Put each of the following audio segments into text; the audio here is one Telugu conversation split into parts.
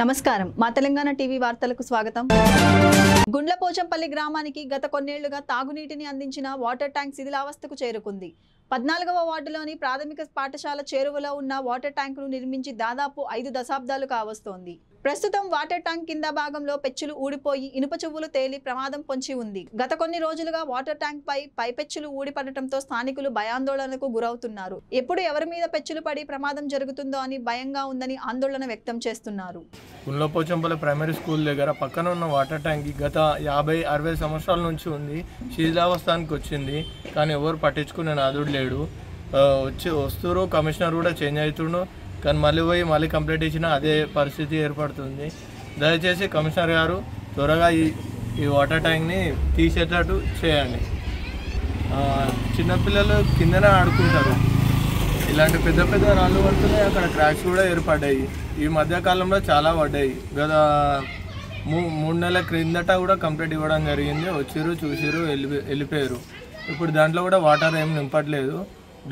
నమస్కారం మా తెలంగాణ టీవీ వార్తలకు స్వాగతం. గుండ్లపోచంపల్లి గ్రామానికి గత కొన్నేళ్లుగా తాగునీటిని అందించిన వాటర్ ట్యాంక్ శిథిలావస్థకు చేరుకుంది. 14వ వార్డులోని ప్రాథమిక పాఠశాల చేరువలో ఉన్న వాటర్ ట్యాంకును నిర్మించి దాదాపు 5 దశాబ్దాలు కావస్తోంది. ప్రస్తుతం వాటర్ ట్యాంక్ కింద భాగంలో పెచ్చులు ఊడిపోయి ఇనుప చువ్వులు తేలి ప్రమాదం పొంచి ఉంది. గత కొన్ని రోజులుగా వాటర్ ట్యాంక్ పై పెచ్చులు ఊడిపడటంతో స్థానికులు భయాందోళనకు గురవుతున్నారు. ఎప్పుడు ఎవరి మీద పెచ్చులు పడి ప్రమాదం జరుగుతుందో అని భయంగా ఉందని ఆందోళన వ్యక్తం చేస్తున్నారు. గుండ్లపోచంపల్లి ప్రైమరీ స్కూల్ దగ్గర పక్కన ఉన్న వాటర్ ట్యాంక్ గత 50-60 సంవత్సరాల నుంచి ఉంది. శిథిలావస్థానికి వచ్చింది, కానీ ఎవరు పట్టించుకునే నాదుడు లేడు. వస్తురు కమిషనర్ కూడా చేంజ్ అవుతుండు, కానీ మళ్ళీ కంప్లైంట్ ఇచ్చినా అదే పరిస్థితి ఏర్పడుతుంది. దయచేసి కమిషనర్ గారు త్వరగా ఈ వాటర్ ట్యాంక్ని తీసేటట్టు చేయండి. చిన్నపిల్లలు కిందనే ఆడుకుంటారు, ఇలాంటి పెద్ద పెద్ద రాళ్ళు పడుతున్నాయి, అక్కడ క్రాక్స్ కూడా ఏర్పడ్డాయి. ఈ మధ్యకాలంలో చాలా పడ్డాయి. గత 3 నెలల క్రిందట కూడా కంప్లైంట్ ఇవ్వడం జరిగింది. వచ్చిర్రు, చూసిర్రు, వెళ్ళిపోయారు. ఇప్పుడు దాంట్లో కూడా వాటర్ ఏం నింపట్లేదు,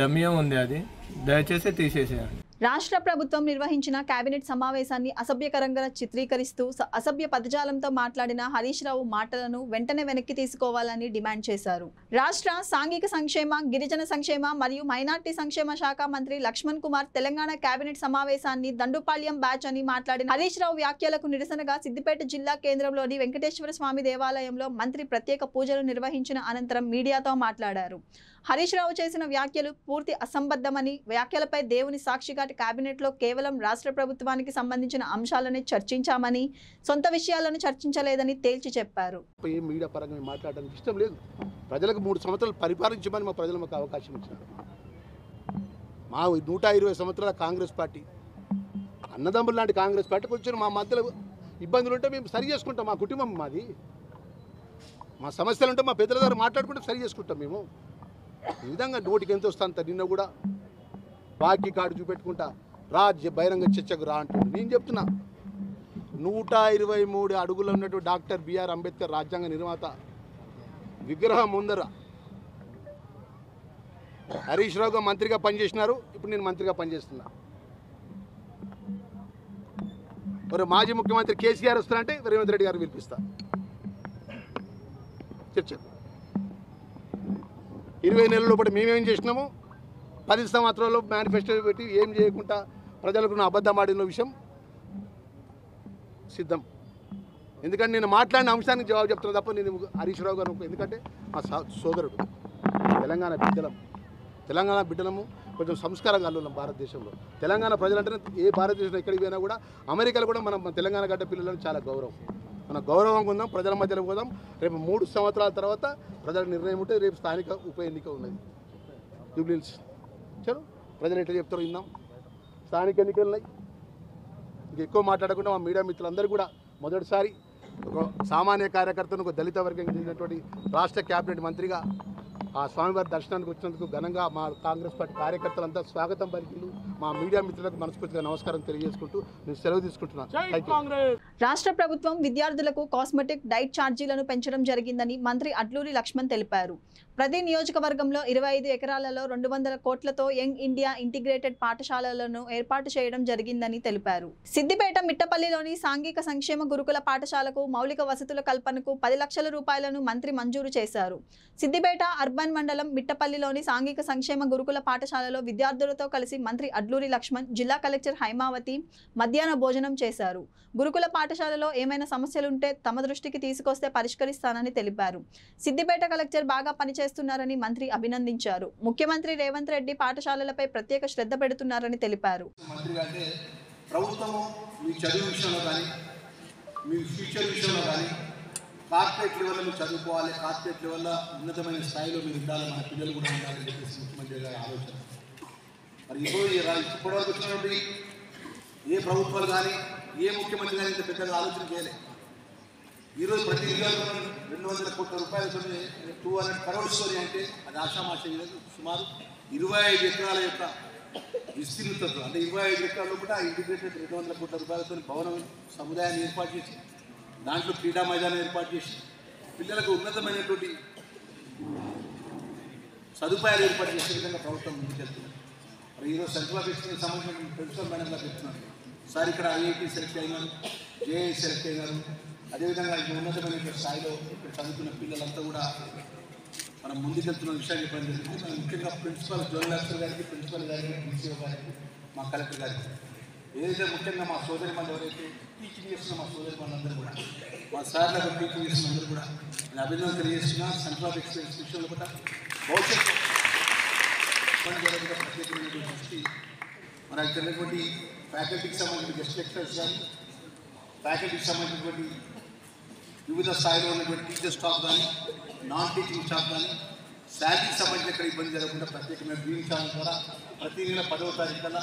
డమ్మియం ఉంది. అది దయచేసి తీసేసేయండి. రాష్ట్ర ప్రభుత్వం నిర్వహించిన కేబినెట్ సమావేశాన్ని అసభ్యకరంగా చిత్రీకరిస్తూ అసభ్య పదజాలంతో మాట్లాడిన హరీష్ రావు మాటలను వెంటనే వెనక్కి తీసుకోవాలని డిమాండ్ చేశారు. రాష్ట్ర సాంఘిక సంక్షేమ, గిరిజన సంక్షేమ మరియు మైనార్టీ సంక్షేమ శాఖ మంత్రి లక్ష్మణ్ కుమార్ తెలంగాణ కేబినెట్ సమావేశాన్ని దండుపాళ్యం బ్యాచ్ అని మాట్లాడిన హరీష్ రావు వ్యాఖ్యలకు నిరసనగా సిద్దిపేట జిల్లా కేంద్రంలోని వెంకటేశ్వర స్వామి దేవాలయంలో మంత్రి ప్రత్యేక పూజలు నిర్వహించిన అనంతరం మీడియాతో మాట్లాడారు. హరీష్ రావు చేసిన వ్యాఖ్యలు పూర్తి అసంబద్ధమని, వ్యాఖ్యలపై దేవుని సాక్షిగా కేబినెట్లో కేవలం రాష్ట్ర ప్రభుత్వానికి సంబంధించిన అంశాలనే చర్చించామని, సొంత విషయాలను చర్చించలేదని తేల్చి చెప్పారు. మీడియా పరంగా మాట్లాడడానికి ఇష్టం లేదు. ప్రజలకు 3 సంవత్సరాలు పరిపాలించమని మా ప్రజలు మాకు అవకాశం ఇచ్చినారు. మా 120 సంవత్సరాల కాంగ్రెస్ పార్టీ, అన్నదమ్ములు లాంటి కాంగ్రెస్ పార్టీకి వచ్చిన మా మధ్యలో ఇబ్బందులు ఉంటే మేము సరి చేసుకుంటాం. మా కుటుంబం మాది, మా సమస్యలు ఉంటే మా పెద్దల దగ్గర మాట్లాడుకుంటే సరి చేసుకుంటాం. మేము ఈ విధంగా నోటికి ఎంత వస్తాంత నిన్న కూడా బాకీ కార్డు చూపెట్టుకుంటా రాజ్య బహిరంగ చర్చకు రా అంటుంది. నేను చెప్తున్నా, 123 అడుగులు ఉన్నట్టు డాక్టర్ బిఆర్ అంబేద్కర్ రాజ్యాంగ నిర్మాత విగ్రహం ముందర హరీష్ రావుగా మంత్రిగా పనిచేసినారు. ఇప్పుడు నేను మంత్రిగా పనిచేస్తున్నా. మరి మాజీ ముఖ్యమంత్రి కేసీఆర్ వస్తారంటే రేవంత్ రెడ్డి గారు పిలిపిస్తా చర్చ. 20 నెలల లోపల మేమేం చేసినాము, 10 సంవత్సరాల్లో మేనిఫెస్టో పెట్టి ఏం చేయకుండా ప్రజలకు అబద్ధం ఆడిన విషయం సిద్ధం. ఎందుకంటే నేను మాట్లాడిన అంశానికి జవాబు చెప్తున్నా తప్ప నేను హరీష్ రావు గారు, ఎందుకంటే మా సోదరుడు, తెలంగాణ బిడ్డలము, కొంచెం సంస్కారంగా అల్లున్నాం భారతదేశంలో. తెలంగాణ ప్రజలంటే ఏ భారతదేశంలో ఎక్కడికి పోయినా కూడా, అమెరికాలో కూడా మన తెలంగాణ గడ్డ పిల్లలకు చాలా గౌరవం. మన గౌరవంగా ఉందాం, ప్రజల మధ్యలో పోదాం. రేపు 3 సంవత్సరాల తర్వాత ప్రజల నిర్ణయం ఉంటే రేపు స్థానిక ఉప ఎన్నిక ఉన్నది, జూబ్లీహిల్స్. చలో ప్రజలు ఎట్లా చెప్తారో విందాం. స్థానిక ఎన్నికలు ఉన్నాయి. ఇంక ఎక్కువ మాట్లాడకుండా మా మీడియా మిత్రులందరూ కూడా మొదటిసారి ఒక సామాన్య కార్యకర్తను, ఒక దళిత వర్గంకి చెందినటువంటి రాష్ట్ర క్యాబినెట్ మంత్రిగా ఆ స్వామివారి దర్శనానికి వచ్చినందుకు ఘనంగా మా కాంగ్రెస్ పార్టీ కార్యకర్తలంతా స్వాగతం పలికిలు. మా మీడియా మిత్రులకు మనస్ఫూర్తిగా నమస్కారం తెలియజేసుకుంటూ నేను సెలవు తీసుకుంటున్నాను. రాష్ట్ర ప్రభుత్వం విద్యార్థులకు కాస్మెటిక్ డైట్ ఛార్జీలను పెంచడం జరిగిందని మంత్రి అడ్లూరి లక్ష్మణ్ తెలిపారు. ప్రతి నియోజకవర్గంలో 25 ఎకరాలలో 200 కోట్లతో యంగ్ ఇండియా ఇంటిగ్రేటెడ్ పాఠశాలలను ఏర్పాటు చేయడం జరిగిందని తెలిపారు. సిద్దిపేట మిట్టపల్లిలోని సాంఘిక సంక్షేమ గురుకుల పాఠశాలకు మౌలిక వసతుల కల్పనకు 10 లక్షల రూపాయలను మంత్రి మంజూరు చేశారు. సిద్దిపేట అర్బన్ మండలం మిట్టపల్లిలోని సాంఘిక సంక్షేమ గురుకుల పాఠశాలలో విద్యార్థులతో కలిసి మంత్రి అడ్లూరి లక్ష్మణ్, జిల్లా కలెక్టర్ హైమావతి మధ్యాహ్న భోజనం చేశారు. గురుకుల పాఠశాలలో ఏమైనా సమస్యలుంటే తమ దృష్టికి తీసుకొస్తే పరిష్కరిస్తానని తెలిపారు. సిద్దిపేట కలెక్టర్ బాగా పనిచేస్తున్నారని మంత్రి అభినందించారు. ముఖ్యమంత్రి రేవంత్ రెడ్డి పాఠశాలలపై ప్రత్యేక శ్రద్ధ పెడుతున్నారని తెలిపారు. కార్పొరేట్ లెవెల్లో చదువుకోవాలి, కార్పొరేట్ లెవెల్లో ఉన్నతమైన స్థాయిలో మీరు ఉండాలి, మన పిల్లలు కూడా ఉండాలని చెప్పేసి ముఖ్యమంత్రి గారి ఆలోచన. మరి ఇప్పటివరకు వచ్చినటువంటి ఏ ప్రభుత్వాలు కానీ, ఏ ముఖ్యమంత్రి కానీ ఇంత పెద్దగా ఆలోచన చేయలేదు. ఈరోజు ప్రతి జిల్లాలో 200 కోట్ల రూపాయలతో 200 crore స్టోరీ అంటే అది ఆషామాషి సుమారు 25 ఎకరాల యొక్క విస్తీర్ణతతో, అంటే 25 ఎకరాల కూడా ఇంటిగ్రేటెడ్ 200 కోట్ల రూపాయలతో భవనం సముదాయాన్ని ఏర్పాటు చేసి, దాంట్లో క్రీడా మైదానం ఏర్పాటు చేసి, పిల్లలకు ఉన్నతమైనటువంటి సదుపాయాలు ఏర్పాటు చేసే విధంగా ప్రభుత్వం ముందుకెళ్తుంది. మరి ఈరోజు సెంట్రల్ ఆఫీస్కి సంబంధించిన ప్రిన్సిపల్ మేడం గారు చెప్తున్నారు, సార్ ఇక్కడ ఐఐటి సెలెక్ట్ అయినారు, జేఐ సెలెక్ట్ అయినారు. అదేవిధంగా ఉన్నతమైన స్థాయిలో ఇక్కడ చదువుతున్న పిల్లలంతా కూడా మనం ముందుకెళ్తున్న విషయాన్ని చెప్పడం జరిగింది. మనం ముఖ్యంగా ప్రిన్సిపల్ జోనల్ ఆఫీసర్ గారికి, ప్రిన్సిపల్ గారికి, డీసీఓ గారికి, మా కలెక్టర్ గారికి, ఏదైతే ముఖ్యంగా మా సోదరి మంది ఎవరైతే టీచింగ్ చేస్తున్న మా సోదరి మంది కూడా, మా సార్లకు టీచింగ్ చేస్తున్న అందరూ కూడా నేను అభినందన తెలియజేస్తున్నా. సెంటర్ ఆఫ్ ఎక్సలెన్స్ విషయంలో కూడా భవిష్యత్తు ప్రత్యేకమైనటువంటి దృష్టి మన ఇక్కడ ఉన్నటువంటి ఫ్యాకల్టీకి సంబంధించిన గెస్ట్ లెక్చరర్స్ కానీ, ఫ్యాకల్టీకి సంబంధించినటువంటి వివిధ స్థాయిలో ఉన్నటువంటి టీచర్ స్టాఫ్ కానీ, నాన్ టీచింగ్ స్టాఫ్ కానీ శాలరీకి సంబంధించిన ఇక్కడ ఇబ్బంది జరగకుండా ప్రత్యేకమైన డ్రీమ్ ఛానల్ ద్వారా ప్రతి నెల 10వ తారీఖు కల్లా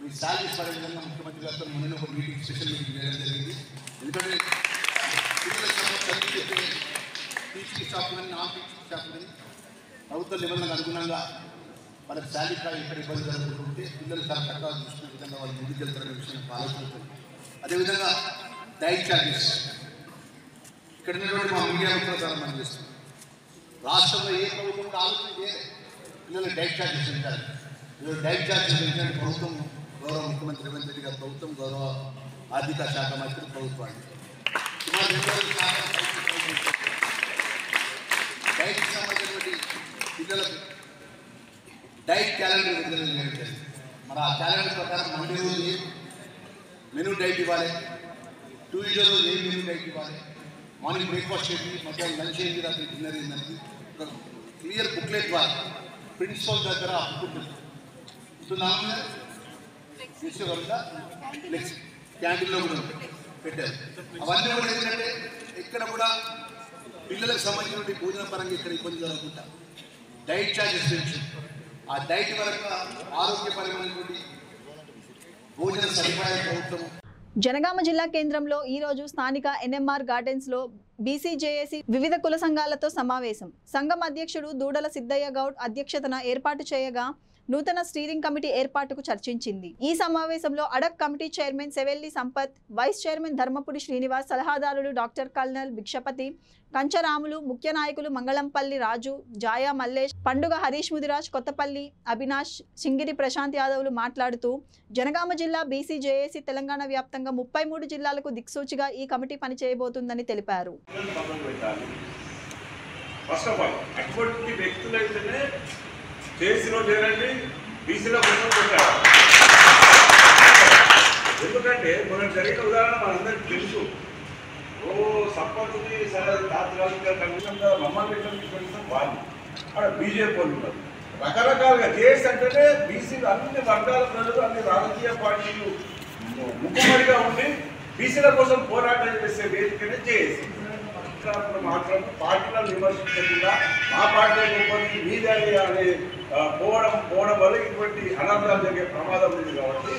మీ శాలరీస్ పడే విధంగా ముఖ్యమంత్రి గారితో మొన్న ఒక మీటింగ్, స్పెషల్ మీటింగ్ చేయడం జరిగింది. ఎందుకంటే టీచింగ్ స్టాఫ్ కానీ, నాన్ టీచింగ్ స్టాఫ్ కానీ ప్రభుత్వ నిబంధనలకు అనుగుణంగా వాళ్ళకి శాలరీ ఇక్కడ ఇబ్బంది జరుగుతుంటే పిల్లలు చాలా చక్కగా చూసుకునే విధంగా వాళ్ళు ముందుకెళ్తారనే విషయం ఆలోచించారు. అదేవిధంగా డైట్ ఛార్జెస్ ఇక్కడ ఉన్నటువంటి మా మీడియా మిత్రులు చాలా మనం చేస్తాం. రాష్ట్రంలో ఏ ప్రభుత్వం కూడా ఆలోచన చేయలేదు పిల్లలు డైట్ ఛార్జెస్ పెంచాలి. డైట్ ఛార్జెస్ పెంచాలని ప్రభుత్వం, గౌరవ ముఖ్యమంత్రి రేవంత్ రెడ్డి గారి ప్రభుత్వం, గౌరవ ఆర్థిక శాఖ మంత్రి ప్రభుత్వాన్ని సుమారు 2 డైట్కి సంబంధించినటువంటి పిల్లలకు డైట్ క్యాలెండర్ విడుదల చేయడం. మరి ఆ క్యాలెండర్ ప్రకారం మండే రోజు ఏ మెనూ డైట్ ఇవ్వాలి, ట్యూస్డే రోజు ఏ మెనూ డైట్ ఇవ్వాలి, మార్నింగ్ బ్రేక్ఫాస్ట్ ఏంటి, మధ్యాహ్నం లంచ్ ఏంటి, రాత్రి డిన్నర్ ఏంటంటే ఒక క్లియర్ బుక్లెట్ ద్వారా ప్రిన్సిపల్ దగ్గర అప్పుకుంటుంది. క్యాంటీన్లో కూడా పెట్టారు. అవన్నీ కూడా ఏంటంటే ఎక్కడ కూడా పిల్లలకు సంబంధించినటువంటి భోజన పరంగా ఇక్కడ ఇబ్బంది జరగకుండా డైట్ ఛార్జెస్ పెంచు, ఆ డైట్ వరకు ఆరోగ్యపరమైనటువంటి భోజన సదుపాయాల ప్రభుత్వం. జనగామ జిల్లా కేంద్రంలో ఈరోజు స్థానిక ఎన్ఎంఆర్ గార్డెన్స్లో బీసీజేఏసీ వివిధ కుల సంఘాలతో సమావేశం. సంఘం అధ్యక్షుడు దూడల సిద్ధయ్య గౌడ్ అధ్యక్షతన ఏర్పాటు చేయగా నూతన స్టీరింగ్ కమిటీ ఏర్పాటుకు చర్చించింది. ఈ సమావేశంలో ad hoc committee chairman Sevelli Sampath, vice chairman Dharmapudi Srinivas, సలహాదారులు డాక్టర్ కల్నల్ భిక్షపతి, కంచరాములు, ముఖ్య నాయకులు మంగళంపల్లి రాజు, జాయా మల్లేష్, పండుగ హరీష్ ముదిరాజ్, కొత్తపల్లి అవినాష్, సింగిరి ప్రశాంత్ యాదవ్లు మాట్లాడుతూ జనగామ జిల్లా బీసీజేఏసీ తెలంగాణ వ్యాప్తంగా 33 జిల్లాలకు దిక్సూచిగా ఈ కమిటీ పనిచేయబోతుందని తెలిపారు. చేసిలో చేరండి, బీసీలో కోసం పెట్టారు. ఎందుకంటే మనం జరిగిన ఉదాహరణ మనందరికీ తెలుసు. సంపత్తుని సరే తాత్కాలిక కమిషన్గా మమ్మల్ని పెట్టడం వాళ్ళు అక్కడ బీజేపీ వాళ్ళు ఉంటారు. రకరకాలుగా చేసి అంటేనే బీసీలు అన్ని వర్గాల ప్రజలు, అన్ని రాజకీయ పార్టీలు ముఖ్యమంత్రిగా ఉండి బీసీల కోసం పోరాటం చేసే వేదికనే చేసి మాత్రం పార్టీలను విమర్శించకుండా మా పార్టీ గొప్పది మీదే అనే పోవడం వల్ల ఇటువంటి అనర్థాలు జరిగే ప్రమాదం ఉంది. కాబట్టి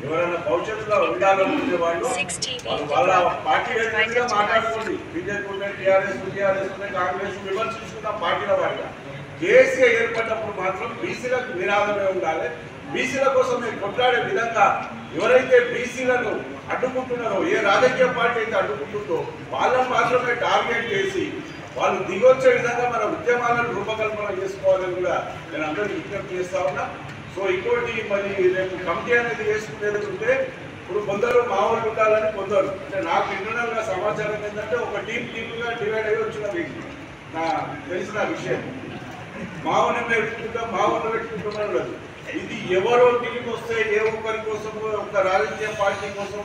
ఎవరైనా భవిష్యత్తులో ఉండాలనుకునే వాళ్ళు వాళ్ళ పార్టీ వ్యతిరేకంగా మాట్లాడుకోండి. బీజేపీ ఉన్నాయి, టీఆర్ఎస్ ఉన్నాయి, కాంగ్రెస్ విమర్శించుకున్న పార్టీల వారిగా కేసీగా ఏర్పడినప్పుడు మాత్రం బీసీలకు నిరాదమే ఉండాలి. బీసీల కోసం మీరు కొట్లాడే విధంగా ఎవరైతే బీసీలను అడ్డుకుంటున్నారో, ఏ రాజకీయ పార్టీ అయితే అడ్డుకుంటుందో వాళ్ళని మాత్రమే టార్గెట్ చేసి వాళ్ళు దిగొచ్చే విధంగా మన ఉద్యమాలను రూపకల్పన చేసుకోవాలని కూడా నేను అందరికీ విజ్ఞప్తి చేస్తా ఉన్నా. సో ఇంకోటి మరి రేపు కమిటీ అనేది వేసుకునేది ఉంటే ఇప్పుడు కొందరు మా వాళ్ళు ఉండాలని కొందరు, అంటే నాకు ఇంటర్నల్గా సమాచారం ఏంటంటే ఒక టీమ్గా డివైడ్ అయ్యి వచ్చినది నా తెలిసిన విషయం. మా ఊరిని పెట్టుకుంటాం, మా ఊరిని పెట్టుకుంటున్నాం లేదు. ఇది ఎవరో టీం వస్తే ఏ ఒక్కరి కోసం, ఒక రాజకీయ పార్టీ కోసం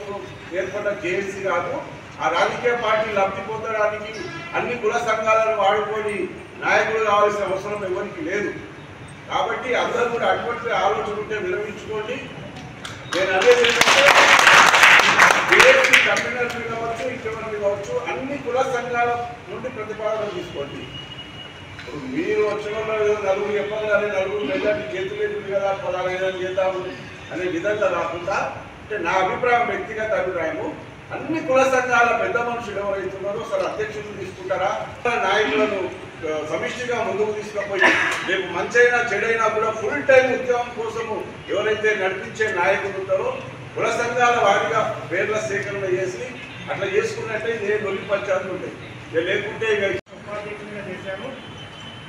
ఏర్పడ్డ జేఏసీ కాదు. ఆ రాజకీయ పార్టీ లబ్ధి పొందడానికి అన్ని కుల సంఘాలను వాడుకొని నాయకులు కావాల్సిన అవసరం ఎవరికి లేదు. కాబట్టి అందరూ కూడా అటువంటి ఆలోచన ఉంటే విరమించుకోండి. నేను అనేది ఏంటంటే జేఏసీ కన్వీనర్లు కావచ్చు, ఇంకెవరిని కావచ్చు, అన్ని కుల సంఘాల నుండి ప్రతిపాదన తీసుకోండి. ఇప్పుడు మీరు వచ్చిన నలుగురు చెప్పగానే నలుగురు మెజార్టీ చేతులేదు కదా 16 చేద్దాము అనే విధంగా రాకుండా, అంటే నా అభిప్రాయం, వ్యక్తిగత అభిప్రాయము, అన్ని కుల సంఘాల పెద్ద మనుషులు ఎవరైతున్నారో అసలు అధ్యక్షులు తీసుకుంటారా, నాయకులను సమిష్టిగా ముందుకు తీసుకుపోయి రేపు మంచైనా చెడైనా కూడా ఫుల్ టైం ఉద్యమం కోసము ఎవరైతే నడిపించే నాయకులు ఉంటారో కుల సంఘాల వారిగా పేర్ల సేకరణ చేసి అట్లా చేసుకున్నట్టే ఏ నొలి పంచాయతీలు ఉంటాయి. లేకుంటే ఇక చేశాను.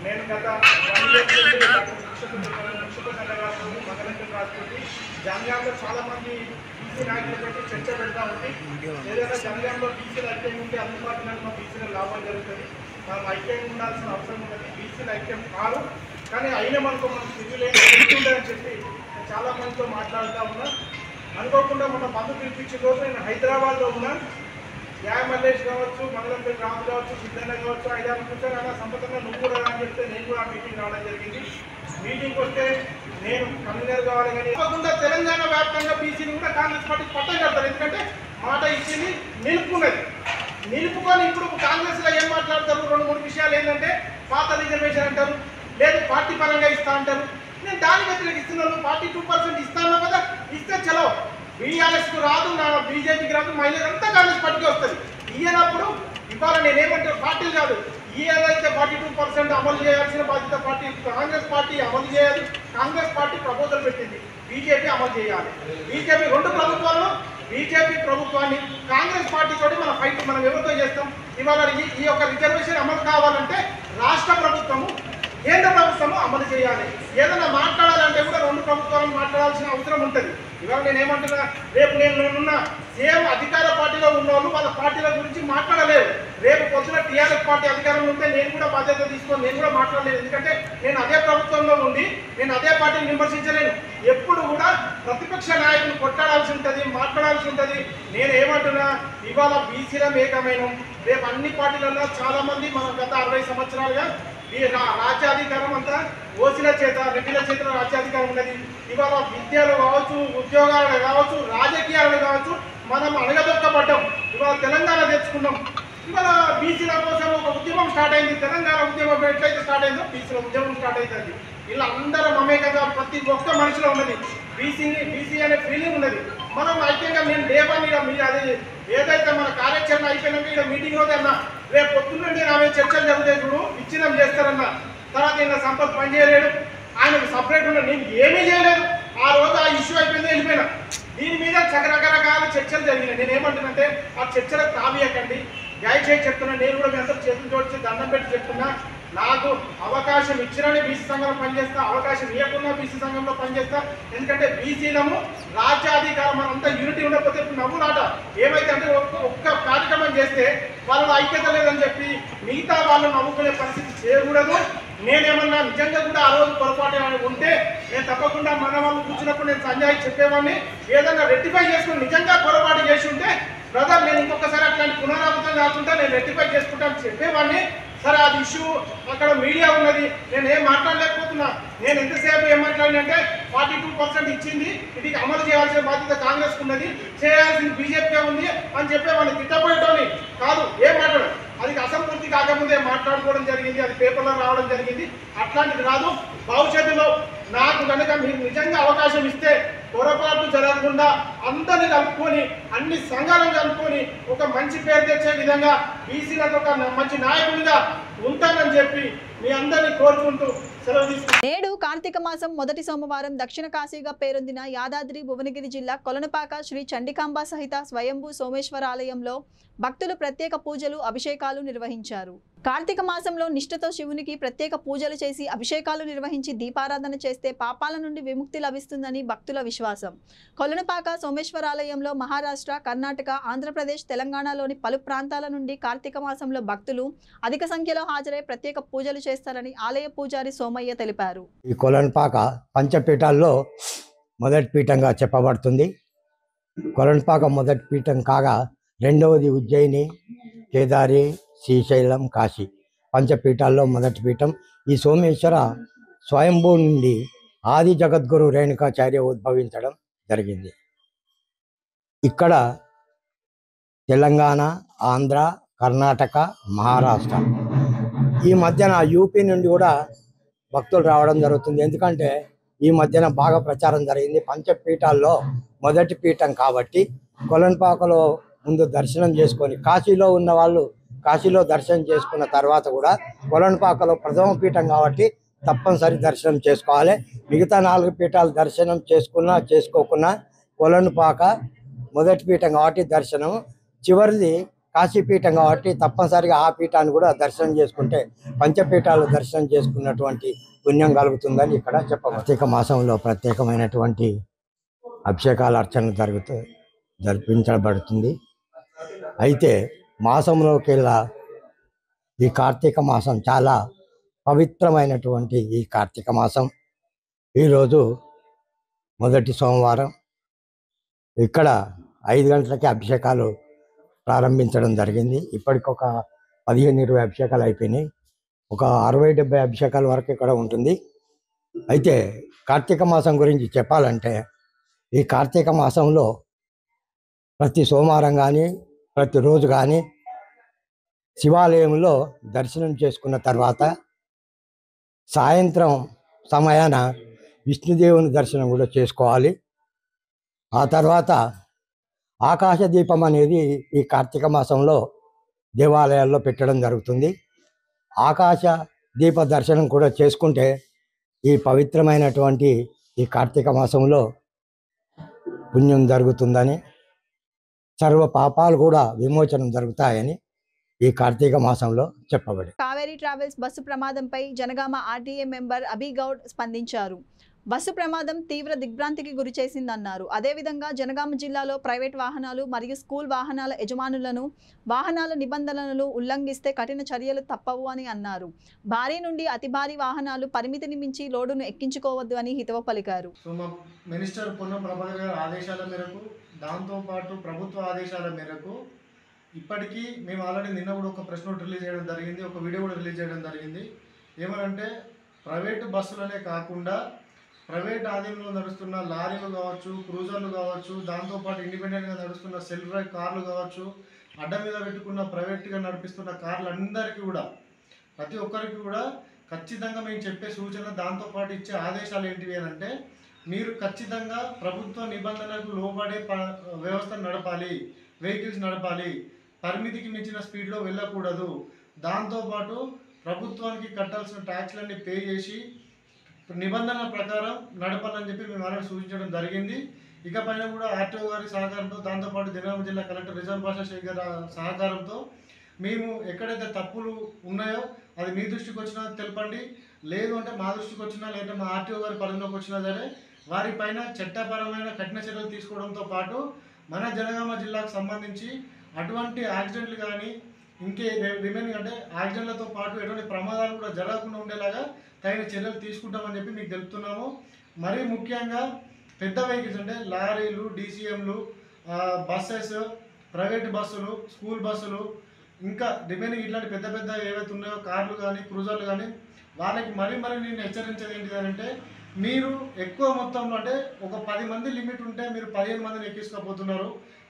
నేను గత 1 year నక్షత్ర రాస్తుంది మగరంగం రాస్తుంది జనగాంలో చాలా మంది బీసీ నాయకులు పెట్టి చర్చ పెడతా ఉంది. ఏదైనా జనగాంలో బీసీలు ఐక్యం ఉంటే అన్ని పార్టీలలో బీసీల లాభం జరుగుతుంది. మనం ఐక్యంగా ఉండాల్సిన అవసరం ఉన్నది. బీసీలు ఐక్యం కాదు, కానీ అయినా మనకు ఉంటుందని చెప్పి చాలా మందితో మాట్లాడుతూ ఉన్నా. అనుకోకుండా మన బంధు పిలిపించిన రోజు నేను హైదరాబాద్లో ఉన్నా. మల్లేష్ కావచ్చు, మంగళంపేట రాము కావచ్చు, సిద్ధన్న కావచ్చు, 5-6 కూర్చొని అలా సంపదంగా నువ్వు కూడా అని చెప్తే నేను కూడా మీటింగ్ రావడం జరిగింది. మీటింగ్కి వస్తే నేను కన్వీనర్ కావాలి, కానీ తప్పకుండా తెలంగాణ వ్యాప్తంగా బీసీని కూడా కాంగ్రెస్ పార్టీ పట్టం కడతారు. ఎందుకంటే మాట ఇచ్చింది నిలుపుకున్నది. నిలుపుకొని ఇప్పుడు కాంగ్రెస్లో ఏం మాట్లాడతారు? 2-3 విషయాలు ఏంటంటే పాత రిజర్వేషన్ అంటారు, లేదు పార్టీ పరంగా ఇస్తా అంటారు. నేను దాని వ్యతిరేకిస్తున్నాను. 42% ఇస్తాను కదా, ఇస్తే చలో బీఆర్ఎస్కు రాదు, నా బీజేపీకి రాదు, మహిళలంతా కాంగ్రెస్ పార్టీకి వస్తుంది. ఈయనప్పుడు ఇవాళ నేనేమంటే పార్టీలు కాదు, ఏదైతే 42% అమలు చేయాల్సిన బాధ్యత పార్టీ కాంగ్రెస్ పార్టీ అమలు చేయాలి. కాంగ్రెస్ పార్టీ ప్రపోజల్ పెట్టింది, బీజేపీ అమలు చేయాలి. బీజేపీ 2 ప్రభుత్వాలను, బీజేపీ ప్రభుత్వాన్ని కాంగ్రెస్ పార్టీ తోటి మన ఫైట్ మనం ఎవరితో చేస్తాం? ఇవాళ ఈ యొక్క రిజర్వేషన్ అమలు కావాలంటే రాష్ట్ర ప్రభుత్వము, కేంద్ర ప్రభుత్వము అమలు చేయాలి. ఏదైనా మాట్లాడాలంటే కూడా 2 ప్రభుత్వాలను మాట్లాడాల్సిన అవసరం ఉంటుంది. ఇవాళ నేను ఏమంటున్నా, రేపు నేనున్న సేమ్ అధికార పార్టీలో ఉన్న వాళ్ళు వాళ్ళ పార్టీల గురించి మాట్లాడలేరు. రేపు పొద్దున టీఆర్ఎస్ పార్టీ అధికారంలో ఉంటే నేను కూడా బాధ్యత తీసుకొని నేను కూడా మాట్లాడలేదు. ఎందుకంటే నేను అదే ప్రభుత్వంలో ఉండి నేను అదే పార్టీని విమర్శించలేను. ఎప్పుడు కూడా ప్రతిపక్ష నాయకులు కొట్టాడాల్సి ఉంటుంది, మాట్లాడాల్సి ఉంటుంది. నేను ఏమంటున్నా, ఇవాళ బీసీల ఏకమైన రేపు అన్ని పార్టీలలో చాలా మంది మనం గత 60 సంవత్సరాలుగా ఈ రాజ్యాధికారం అంతా ఓసీల చేత, రెడ్డిల చేతిలో రాజ్యాధికారం ఉన్నది. ఇవాళ విద్యలు కావచ్చు, ఉద్యోగాలు కావచ్చు, రాజకీయాలు కావచ్చు, మనం అణగదొక్కబడ్డాం. ఇవాళ తెలంగాణ తెచ్చుకున్నాం. ఇవాళ బీసీల కోసం ఒక ఉద్యమం స్టార్ట్ అయింది. తెలంగాణ ఉద్యమం ఎట్లయితే స్టార్ట్ అయిందో బీసీల ఉద్యమం స్టార్ట్ అవుతుంది. ఇలా అందరం మమేకంగా ప్రతి ఒక్క మనిషిలో ఉన్నది బీసీ అనే ఫీలింగ్ ఉన్నది. మనం ఐక్యంగా నేను లేవని మీరు అది ఏదైతే మన కార్యాచరణ అయిపోయినాక ఇక్కడ మీటింగ్ రోజు అన్నా, రేపు పొద్దున్నండి ఆమె చర్చలు జరుగుతాయి చూడు, విచ్ఛిన్నం చేస్తారన్న. తర్వాత ఈయన సంపత్ పని చేయలేడు, ఆయనకు సపరేట్ ఉన్న నేను ఏమీ చేయలేదు. ఆ రోజు ఆ ఇష్యూ అయిపోయింది, వెళ్ళిపోయినా. దీని మీద రకరకాల చర్చలు జరిగినాయి. నేను ఏమంటున్నానంటే ఆ చర్చలకు తావీయకండి, దయచేసి చెప్తున్నా. నేను కూడా మీ అందరూ చేతులు జోడించి దండం పెట్టి చెప్తున్నా, నాకు అవకాశం ఇచ్చినని బీసీ సంఘంలో పనిచేస్తా, అవకాశం ఇవ్వకుండా బీసీ సంఘంలో పనిచేస్తా. ఎందుకంటే బీసీలము రాజ్యాధికారం మనంతా యూనిటీ ఉండకపోతే నవ్వులాట ఏమైతే అంటే ఒక్క కార్యక్రమం చేస్తే వాళ్ళు ఐక్యత లేదని చెప్పి మిగతా వాళ్ళు నవ్వుకునే పరిస్థితి చేయకూడదు. నేనేమన్నా నిజంగా కూడా ఆ రోజు పొరపాటు ఉంటే నేను తప్పకుండా మన వాళ్ళు కూర్చున్నప్పుడు నేను సంజయ్ చెప్పేవాడిని. ఏదన్నా రెక్టిఫై చేసుకుని నిజంగా పొరపాటు చేసి ఉంటే బ్రదర్ నేను ఇంకొకసారి అట్లాంటి పునరావృతం కాకుండా నేను రెక్టిఫై చేసుకుంటాను చెప్పేవాడిని. సరే అది ఇష్యూ అక్కడ మీడియా ఉన్నది, నేను ఏం మాట్లాడలేకపోతున్నా. నేను ఎంతసేపు ఏం మాట్లాడినంటే 42% ఇచ్చింది, ఇది అమలు చేయాల్సిన బాధ్యత కాంగ్రెస్ ఉన్నది, చేయాల్సింది బీజేపీ ఉంది అని చెప్పేవాడిని. తిట్టపోయేటోని కాదు, ఏం మాట్లాడు, అది అసంపూర్తి కాకముందే మాట్లాడుకోవడం జరిగింది, అది పేపర్లో రావడం జరిగింది. అట్లాంటిది రాదు. భవిష్యత్తులో నాకు కనుక మీరు నిజంగా అవకాశం ఇస్తే పొరపాటు జరగకుండా అందరిని కలుపుకొని అన్ని సంఘాలను కలుపుకొని ఒక మంచి పేరు తెచ్చే విధంగా బీసీలకు ఒక మంచి నాయకుడిగా ఉంటానని చెప్పి మీ అందరినీ కోరుకుంటూ సెలవు తీసుకుంటాను. నేడు కార్తీక మాసం మొదటి సోమవారం దక్షిణ కాశీగా పేరొందిన యాదాద్రి భువనగిరి జిల్లా కొలనుపాక శ్రీ చండికాంబ సహిత స్వయంభూ సోమేశ్వర ఆలయంలో భక్తులు ప్రత్యేక పూజలు అభిషేకాలు నిర్వహించారు. కార్తీక మాసంలో నిష్ఠతో శివునికి ప్రత్యేక పూజలు చేసి అభిషేకాలు నిర్వహించి దీపారాధన చేస్తే పాపాల నుండి విముక్తి లభిస్తుందని భక్తుల విశ్వాసం. కొలనుపాక సోమేశ్వరాలయంలో మహారాష్ట్ర, కర్ణాటక, ఆంధ్రప్రదేశ్, తెలంగాణలోని పలు ప్రాంతాల నుండి కార్తీక మాసంలో భక్తులు అధిక సంఖ్యలో హాజరై ప్రత్యేక పూజలు చేస్తారని ఆలయ పూజారి సోమయ్య తెలిపారు. ఈ కొలనుపాక పంచపీఠాల్లో మొదటి పీఠంగా చెప్పబడుతుంది. కొలనుపాక మొదటి పీఠం కాగా రెండవది ఉజ్జయిని, కేదారి, శ్రీశైలం, కాశీ పంచపీఠాల్లో మొదటి పీఠం. ఈ సోమేశ్వర స్వయంభూ నుండి ఆది జగద్గురు రేణుకాచార్య ఉద్భవించడం జరిగింది. ఇక్కడ తెలంగాణ, ఆంధ్ర, కర్ణాటక, మహారాష్ట్ర, ఈ మధ్యన యూపీ నుండి కూడా భక్తులు రావడం జరుగుతుంది. ఎందుకంటే ఈ మధ్యన బాగా ప్రచారం జరిగింది. పంచపీఠాల్లో మొదటి పీఠం కాబట్టి కొలనుపాకలో ముందు దర్శనం చేసుకొని, కాశీలో ఉన్న వాళ్ళు కాశీలో దర్శనం చేసుకున్న తర్వాత కూడా కొలనుపాకలో ప్రథమ పీఠం కాబట్టి తప్పనిసరి దర్శనం చేసుకోవాలి. మిగతా 4 పీఠాలు దర్శనం చేసుకున్నా చేసుకోకున్నా కొలనుపాక మొదటి పీఠం కాబట్టి దర్శనం. చివరిది కాశీపీఠం కాబట్టి తప్పనిసరిగా ఆ పీఠాన్ని కూడా దర్శనం చేసుకుంటే పంచపీఠాలు దర్శనం చేసుకున్నటువంటి పుణ్యం కలుగుతుందని ఇక్కడ ప్రత్యేక మాసంలో ప్రత్యేకమైనటువంటి అభిషేకాల అర్చన జరిపించబడుతుంది. అయితే మాసంలోకెల్లా ఈ కార్తీక మాసం చాలా పవిత్రమైనటువంటి ఈ కార్తీక మాసం. ఈరోజు మొదటి సోమవారం. ఇక్కడ 5 గంటలకి అభిషేకాలు ప్రారంభించడం జరిగింది. ఇప్పటికొక 15-20 అభిషేకాలు అయిపోయినాయి. ఒక 60-70 అభిషేకాల వరకు ఇక్కడ ఉంటుంది. అయితే కార్తీక మాసం గురించి చెప్పాలంటే ఈ కార్తీక మాసంలో ప్రతి సోమవారం కానీ ప్రతిరోజు కానీ శివాలయంలో దర్శనం చేసుకున్న తర్వాత సాయంత్రం సమయాన విష్ణుదేవుని దర్శనం కూడా చేసుకోవాలి. ఆ తర్వాత ఆకాశ దీపం అనేది ఈ కార్తీక మాసంలో దేవాలయాల్లో పెట్టడం జరుగుతుంది. ఆకాశ దీప దర్శనం కూడా చేసుకుంటే ఈ పవిత్రమైనటువంటి ఈ కార్తీక మాసంలో పుణ్యం జరుగుతుందని, సర్వ పాపాలు కూడా విమోచనం జరుగుతాయని ఈ కార్తీక మాసంలో చెప్పబడి. కావేరీ ట్రావెల్స్ బస్సు ప్రమాదంపై జనగామ ఆర్టీఏ మెంబర్ అభిగౌడ్ స్పందించారు. బస్సు ప్రమాదం తీవ్ర దిగ్భ్రాంతికి గురి చేసిందన్నారు. అదేవిధంగా జనగామ జిల్లాలో ప్రైవేట్ వాహనాలు మరియు స్కూల్ వాహనాల యజమానులను వాహనాల నిబంధనలను ఉల్లంఘిస్తే కఠిన చర్యలు తప్పవు అని అన్నారు. భారీ నుండి అతి భారీ వాహనాలు పరిమితిని మించి లోడును ఎక్కించుకోవద్దు అని హితవు పలికారు. మినిస్టర్ పొన్నం ప్రభాకర్ గారి ఆదేశాల మేరకు, దాంతోపాటు ప్రభుత్వ ఆదేశాల మేరకు ఇప్పటికీ మేము ఆల్రెడీ నిన్న కూడా ఒక ప్రెస్ నోట్ రిలీజ్ చేయడం జరిగింది, ఒక వీడియో కూడా రిలీజ్ చేయడం జరిగింది. ఏమనంటే ప్రైవేటు బస్సులనే కాకుండా ప్రైవేట్ ఆధీనంలో నడుస్తున్న లారీలు కావచ్చు, క్రూజర్లు కావచ్చు, దాంతోపాటు ఇండిపెండెంట్గా నడుస్తున్న సెల్ఫ్ డ్రైవ్ కార్లు కావచ్చు, అడ్డ మీద పెట్టుకున్న ప్రైవేట్గా నడిపిస్తున్న కార్లందరికీ కూడా ప్రతి ఒక్కరికి కూడా ఖచ్చితంగా మేము చెప్పే సూచన, దాంతోపాటు ఇచ్చే ఆదేశాలు ఏంటివి అంటే మీరు ఖచ్చితంగా ప్రభుత్వ నిబంధనలకు లోబడే వ్యవస్థను నడపాలి, వెహికల్స్ నడపాలి, పరిమితికి మించిన స్పీడ్లో వెళ్ళకూడదు, దాంతోపాటు ప్రభుత్వానికి కట్టాల్సిన ట్యాక్స్లన్నీ పే చేసి నిబంధనల ప్రకారం నడపాలని చెప్పి మేము ఆల్రెడీ సూచించడం జరిగింది. ఇకపైన కూడా ఆర్టీఓ గారి సహకారంతో, దాంతోపాటు జనగామ జిల్లా కలెక్టర్ రిజర్వ్ భాషా షేక్ గారి సహకారంతో మేము ఎక్కడైతే తప్పులు ఉన్నాయో అది మీ దృష్టికి వచ్చినా తెలపండి, లేదు అంటే మా దృష్టికి వచ్చినా లేదా మా ఆర్టీఓ గారి పరిధిలోకి వచ్చినా సరే వారిపైన చట్టపరమైన కఠిన చర్యలు తీసుకోవడంతో పాటు మన జనగామ జిల్లాకు సంబంధించి అటువంటి యాక్సిడెంట్లు కానీ ఇంకే రిమైనింగ్ అంటే యాక్సిడెంట్లతో పాటు ఎటువంటి ప్రమాదాలు కూడా జరగకుండా ఉండేలాగా తగిన చర్యలు తీసుకుంటామని చెప్పి మీకు తెలుపుతున్నాము. మరీ ముఖ్యంగా పెద్ద వెహికల్స్ అంటే లారీలు, డీసీఎంలు, బస్సెస్, ప్రైవేట్ బస్సులు, స్కూల్ బస్సులు, ఇంకా రిమైనింగ్ ఇట్లాంటి పెద్ద పెద్ద ఏవైతే ఉన్నాయో కార్లు కానీ క్రూజర్లు కానీ వాళ్ళకి మరీ నేను హెచ్చరించేది ఏంటిదంటే మీరు ఎక్కువ మొత్తంలో అంటే ఒక 10 మంది లిమిట్ ఉంటే మీరు 15 మందిని ఎక్కించుకోపోతున్నారు,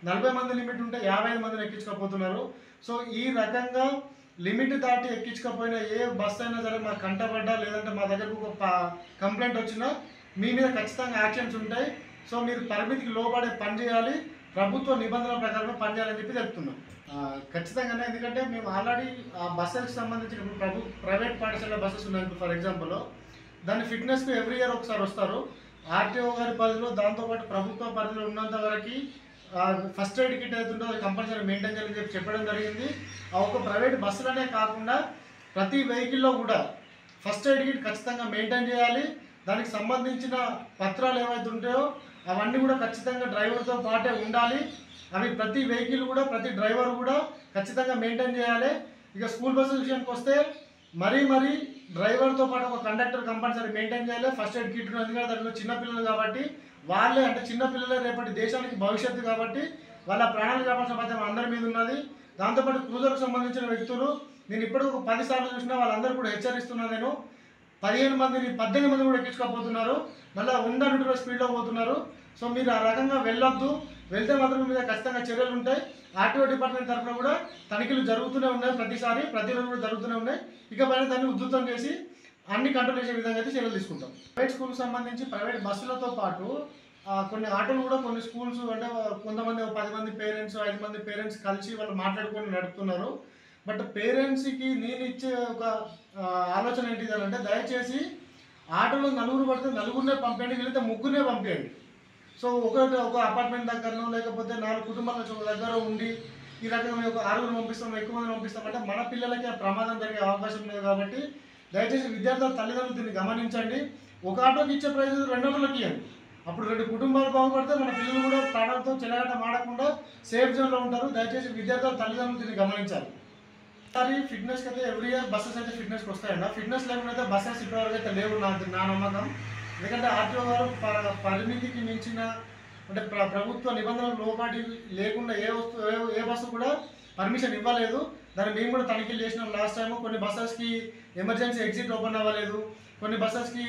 40 మంది లిమిట్ ఉంటే 55 మందిని ఎక్కించుకోపోతున్నారు. సో ఈ రకంగా లిమిట్ దాటి ఎక్కించకపోయినా ఏ బస్ అయినా సరే మాకు కంటపడ్డా లేదంటే మా దగ్గరకు ఒక కంప్లైంట్ వచ్చినా మీ మీద ఖచ్చితంగా యాక్షన్స్ ఉంటాయి. సో మీరు పరిమితికి లోబడే పని చేయాలి, ప్రభుత్వ నిబంధనల ప్రకారమే పనిచేయాలని చెప్పి చెప్తున్నాం. ఖచ్చితంగానే, ఎందుకంటే మేము ఆల్రెడీ ఆ బస్సెస్కి సంబంధించిన ప్రైవేట్ పాఠశాల బస్సెస్ ఉన్నాయి. ఫర్ ఎగ్జాంపుల్ దాని ఫిట్నెస్కి ఎవ్రీ ఇయర్ ఒకసారి వస్తారు ఆర్టీఓ గారి పరిధిలో, దాంతోపాటు ప్రభుత్వ పరిధిలో ఉన్నంత వరకు ఫస్ట్ ఎయిడ్ కిట్ అవుతుందో అది కంపల్సరీ మెయింటైన్ చేయాలని చెప్పి చెప్పడం జరిగింది. ఆ ఒక ప్రైవేట్ బస్సులనే కాకుండా ప్రతి వెహికల్లో కూడా ఫస్ట్ ఎయిడ్ కిట్ ఖచ్చితంగా మెయింటైన్ చేయాలి. దానికి సంబంధించిన పత్రాలు ఏవైతే ఉంటాయో అవన్నీ కూడా ఖచ్చితంగా డ్రైవర్తో పాటే ఉండాలి. అవి ప్రతి వెహికల్ కూడా ప్రతి డ్రైవర్ కూడా ఖచ్చితంగా మెయింటైన్ చేయాలి. ఇక స్కూల్ బస్సుల విషయానికి వస్తే మరీ డ్రైవర్తో పాటు ఒక కండక్టర్ కంపల్సరీ మెయింటైన్ చేయాలి. ఫస్ట్ ఎయిడ్ కిట్ ఎందుకంటే దాంట్లో చిన్నపిల్లలు కాబట్టి వాళ్ళే అంటే చిన్నపిల్లలే రేపటి దేశానికి భవిష్యత్తు కాబట్టి వాళ్ళ ప్రాణాలు కాపాల్సిన బాధ్యత అందరి మీద ఉన్నది. దాంతోపాటు క్రూజర్కు సంబంధించిన వ్యక్తులు నేను ఇప్పటికి ఒక 10 సార్లు చూసినా వాళ్ళందరూ కూడా హెచ్చరిస్తున్నాను. నేను 15 మందిని 18 మంది కూడా ఎక్కించుకోపోతున్నారు, మళ్ళీ 100 మీటర్ల స్పీడ్లో పోతున్నారు. సో మీరు ఆ రకంగా వెళ్ళొద్దు, వెళ్తే మాత్రం మీద ఖచ్చితంగా చర్యలు ఉంటాయి. ఆర్టీఓ డిపార్ట్మెంట్ తరఫున కూడా తనిఖీలు జరుగుతూనే ఉన్నాయి, ప్రతిరోజు కూడా జరుగుతూనే ఉన్నాయి. ఇకపైన దాన్ని ఉధృతం చేసి అన్ని కంట్రోల్ చేసే విధంగా అయితే చర్యలు తీసుకుంటాం. ప్రైవేట్ స్కూల్కి సంబంధించి ప్రైవేట్ బస్సులతో పాటు కొన్ని ఆటోలు కూడా కొన్ని స్కూల్స్ అంటే కొంతమంది 10 మంది పేరెంట్స్ 5 మంది పేరెంట్స్ కలిసి వాళ్ళు మాట్లాడుకొని నడుపుతున్నారు. బట్ పేరెంట్స్కి నేను ఇచ్చే ఒక ఆలోచన ఏంటిది అంటే దయచేసి ఆటోలో 4 పడితే 4 పంపేయండి, లేకపోతే 3 పంపేయండి. సో ఒక అపార్ట్మెంట్ దగ్గరనో లేకపోతే 4 కుటుంబాల దగ్గర ఉండి ఈ రకంగా మేము ఒక 6 పంపిస్తాం, ఎక్కువ మంది పంపిస్తాం అంటే మన పిల్లలకి ఆ ప్రమాదం జరిగే అవకాశం లేదు. కాబట్టి దయచేసి విద్యార్థుల తల్లిదండ్రులు దీన్ని గమనించండి. ఒక ఆటోకి ఇచ్చే ప్రైజ్ 2 ఆటోలకి ఇవ్వండి. అప్పుడు 2 కుటుంబాలు బాగుపడితే మన పిల్లలు కూడా ప్రాణాలతో చెలగాట మాడకుండా సేఫ్ జోన్లో ఉంటారు. దయచేసి విద్యార్థుల తల్లిదండ్రులు దీన్ని గమనించాలి. ఈసారి ఫిట్నెస్కి అయితే ఎవ్రీ ఇయర్ బస్సెస్ అయితే ఫిట్నెస్కి వస్తాయండి. ఫిట్నెస్ లేకుండా అయితే బస్సెస్ ఇప్పటివరకు అయితే లేవు నా నమ్మకం. ఎందుకంటే ఆర్టీఓ గారు పరిమితికి మించిన అంటే ప్రభుత్వ నిబంధనలు లోపాటి లేకుండా ఏ బస్సు కూడా పర్మిషన్ ఇవ్వలేదు. దాన్ని మేము కూడా తనిఖీలు చేసినాం లాస్ట్ టైం. కొన్ని బస్సెస్కి ఎమర్జెన్సీ ఎగ్జిట్ ఓపెన్ అవ్వలేదు, కొన్ని బస్సెస్కి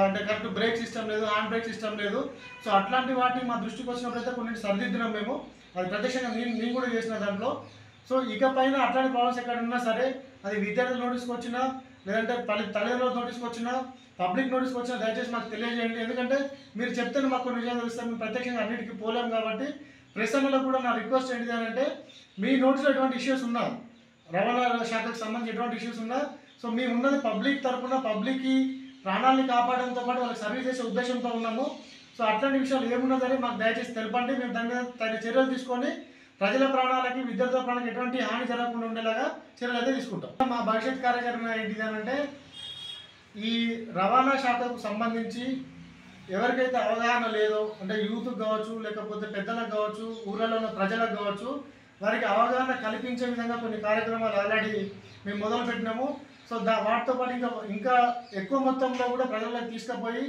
అంటే కరెక్ట్ బ్రేక్ సిస్టమ్ లేదు, హ్యాండ్ బ్రేక్ సిస్టమ్ లేదు. సో అట్లాంటి వాటిని మా దృష్టికి వచ్చినప్పుడైతే కొన్ని సరిదిద్దినాం మేము. అది ప్రత్యక్షంగా నేను కూడా చేసిన దాంట్లో. సో ఇక పైన అట్లాంటి ప్రాబ్లమ్స్ ఎక్కడ ఉన్నా సరే అది విద్యార్థుల నోటీస్కి వచ్చినా లేదంటే తల్లిదండ్రుల నోటీస్కి వచ్చినా పబ్లిక్ నోటీస్కి వచ్చినా దయచేసి మాకు తెలియజేయండి. ఎందుకంటే మీరు చెప్తే మాకు కొన్ని నిజాలు తెలుస్తాం. మేము ప్రత్యక్షంగా అన్నిటికీ పోలేం. కాబట్టి ప్రెస్ అన్నలకు కూడా నా రిక్వెస్ట్ ఏంటిది అని అంటే మీ నోటీస్లో ఎటువంటి ఇష్యూస్ ఉన్నా, రవాణా శాఖకు సంబంధించి ఎటువంటి ఇష్యూస్ ఉన్నా, సో మేము ఉన్నది పబ్లిక్ తరఫున పబ్లిక్కి ప్రాణాలని కాపాడడంతో పాటు వాళ్ళకి సర్వీస్ చేసే ఉద్దేశంతో ఉన్నాము. సో అట్లాంటి విషయాలు ఏమున్నా సరే మాకు దయచేసి తెలపండి. మేము దాని మీద తగిన చర్యలు తీసుకొని ప్రజల ప్రాణాలకి విద్యార్థుల ప్రాణాలకి ఎటువంటి హాని జరగకుండా ఉండేలాగా చర్యలు అయితే తీసుకుంటాం. మా భవిష్యత్ కార్యాచరణ ఏంటిది అని అంటే ఈ రవాణా శాఖకు సంబంధించి ఎవరికైతే అవగాహన లేదో అంటే యూత్కి కావచ్చు, లేకపోతే పెద్దలకు కావచ్చు, ఊళ్ళలో ఉన్న ప్రజలకు కావచ్చు, వారికి అవగాహన కల్పించే విధంగా కొన్ని కార్యక్రమాలు ఆల్రెడీ మేము మొదలు పెట్టినాము. సో వాటితో పాటు ఇంకా ఎక్కువ మొత్తంలో కూడా ప్రజలకు తీసుకుపోయి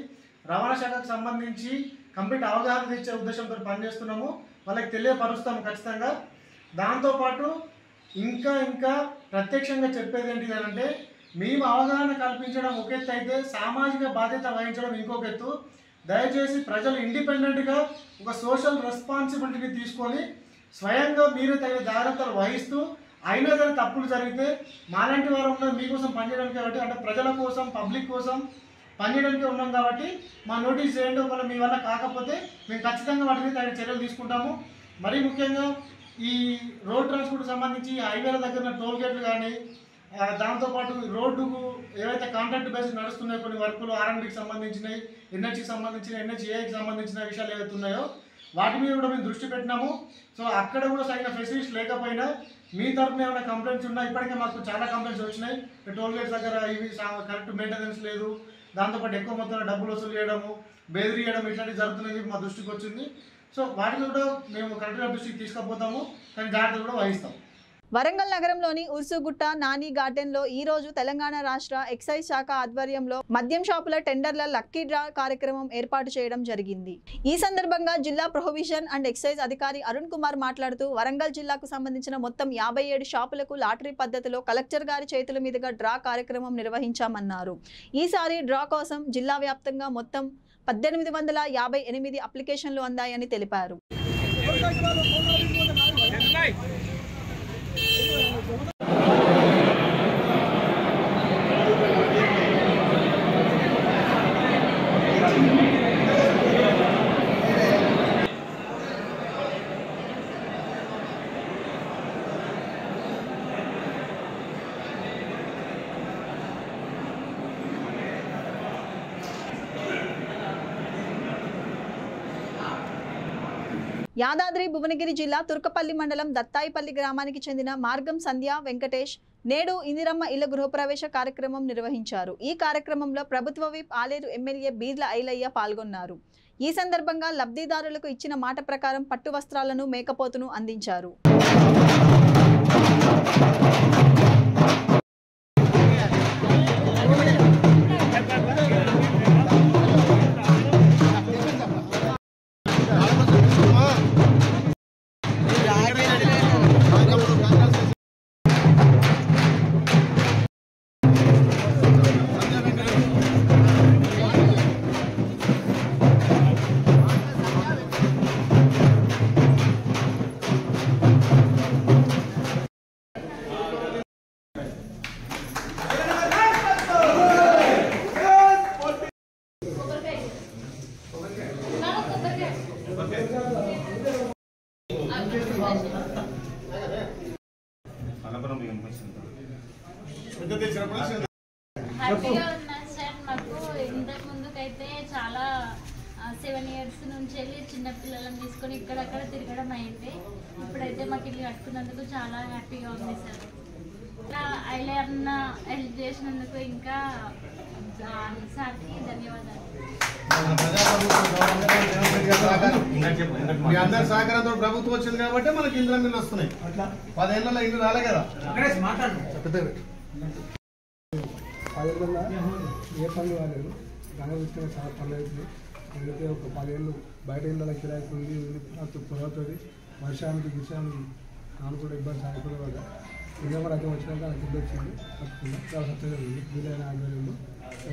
రవాణా శాఖకు సంబంధించి కంప్లీట్ అవగాహన తెచ్చే ఉద్దేశంతో పనిచేస్తున్నాము. వాళ్ళకి తెలియపరుస్తాము ఖచ్చితంగా. దాంతోపాటు ఇంకా ప్రత్యక్షంగా చెప్పేది ఏంటిది అంటే మేము అవగాహన కల్పించడం ఒక ఎత్తు అయితే సామాజిక బాధ్యత వహించడం ఇంకొక ఎత్తు. దయచేసి ప్రజలు ఇండిపెండెంట్గా ఒక సోషల్ రెస్పాన్సిబిలిటీని తీసుకొని స్వయంగా మీరే తగిన జాగ్రత్తలు వహిస్తూ అయినా సరే తప్పులు జరిగితే మాలాంటి వారు ఉన్నది మీకోసం పనిచేయడానికి కాబట్టి అంటే ప్రజల కోసం పబ్లిక్ కోసం పనిచేయడానికి ఉన్నాం కాబట్టి మా నోటీస్ చేయండి. ఒకవేళ మీ వల్ల కాకపోతే మేము ఖచ్చితంగా వాటి మీద తగిన చర్యలు తీసుకుంటాము. మరీ ముఖ్యంగా ఈ రోడ్ ట్రాన్స్పోర్ట్కి సంబంధించి హైవేల దగ్గర టోల్ గేట్లు కానీ దాంతోపాటు రోడ్డుకు ఏవైతే కాంట్రాక్ట్ బేస్ నడుస్తున్నాయో కొన్ని వర్కులు ఆర్ఎండ్బికి సంబంధించినవి, ఎన్హెచ్కి సంబంధించిన ఎన్హెచ్ఏకి సంబంధించిన విషయాలు ఏవైతే ఉన్నాయో వాటి మీద కూడా మేము దృష్టి పెట్టినాము. సో అక్కడ కూడా సరైన ఫెసిలిటీస్ లేకపోయినా మీ తరఫున ఏమైనా కంప్లైంట్స్ ఉన్నా ఇప్పటికే మాకు చాలా కంప్లైంట్స్ వచ్చినాయి. టోల్ గేట్స్ దగ్గర ఇవి కరెక్ట్ మెయింటెనెన్స్ లేదు, దాంతోపాటు ఎక్కువ మొత్తంలో డబ్బులు వసూలు చేయడము, బెదిరియడం ఇట్లాంటివి జరుగుతున్నాయి మా దృష్టికి వచ్చింది. సో వాటిని కూడా మేము కరెక్ట్గా దృష్టికి తీసుకుపోతాము, కానీ జాగ్రత్తలు కూడా వహిస్తాం. వరంగల్ నగరంలోని ఉర్సుగుట్ట నాని గార్డెన్లో ఈ రోజు తెలంగాణ రాష్ట్ర ఎక్సైజ్ శాఖ ఆధ్వర్యంలో మద్యం షాపుల టెండర్ల లక్కీ డ్రా కార్యక్రమం ఏర్పాటు చేయడం జరిగింది. ఈ సందర్భంగా జిల్లా ప్రొహిబిషన్ అండ్ ఎక్సైజ్ అధికారి అరుణ్ కుమార్ మాట్లాడుతూ వరంగల్ జిల్లాకు సంబంధించిన మొత్తం 57 షాపులకు లాటరీ పద్ధతిలో కలెక్టర్ గారి చేతుల మీదుగా డ్రా కార్యక్రమం నిర్వహించామన్నారు. ఈసారి డ్రా కోసం జిల్లా వ్యాప్తంగా మొత్తం 1858 అప్లికేషన్లు అందాయని తెలిపారు. యాదాద్రి భువనగిరి జిల్లా తుర్కపల్లి మండలం దత్తాయిపల్లి గ్రామానికి చెందిన మార్గం సంధ్య వెంకటేష్ నేడు ఇందిరమ్మ ఇళ్ల గృహప్రవేశ కార్యక్రమం నిర్వహించారు. ఈ కార్యక్రమంలో ప్రభుత్వ విప్ ఆలేరు ఎమ్మెల్యే బీర్ల ఐలయ్య పాల్గొన్నారు. ఈ సందర్భంగా లబ్ధిదారులకు ఇచ్చిన మాట ప్రకారం పట్టు వస్త్రాలను మేకపోతును అందించారు. హ్యాపీగా ఉన్నా సార్. మాకు ఇంతకు ముందుకైతే చాలా 7 years నుంచి నుంచి వెళ్ళి చిన్నపిల్లలను తీసుకొని ఇక్కడక్కడ తిరగడం అయింది. ఇప్పుడైతే మాకు ఇల్లు కట్టుకున్నందుకు చాలా హ్యాపీగా ఉంది సార్. ఇలా ఐలన్న హెల్ప్ చేసినందుకు ఇంకా సార్కి ధన్యవాదాలు. మీ అందరి సహకారంతో ప్రభుత్వం వచ్చింది కాబట్టి మనకి ఇంద్ర మిల్లు వస్తున్నాయి. 10 ఏళ్ళలో ఇల్లు రాలే కదా. 10 ఏళ్ళ ఏ పనులు రాలేదు. దాని విషయంలో చాలా పనులు అవుతుంది. ఎందుకంటే ఒక 10 ఏళ్ళు బయట ఇళ్ళ కిరాయి ఉంది, పొరవుతుంది. వర్షానికి గిషానికి నాకు కూడా ఇబ్బంది సాగుతుంది వల్ల ఇంకా కూడా అర్థం వచ్చినాక నాకు ఇల్లు వచ్చింది. తప్పకుండా చాలా సత్యంగా ఉంది. వీలైన ఆధ్వర్యంలో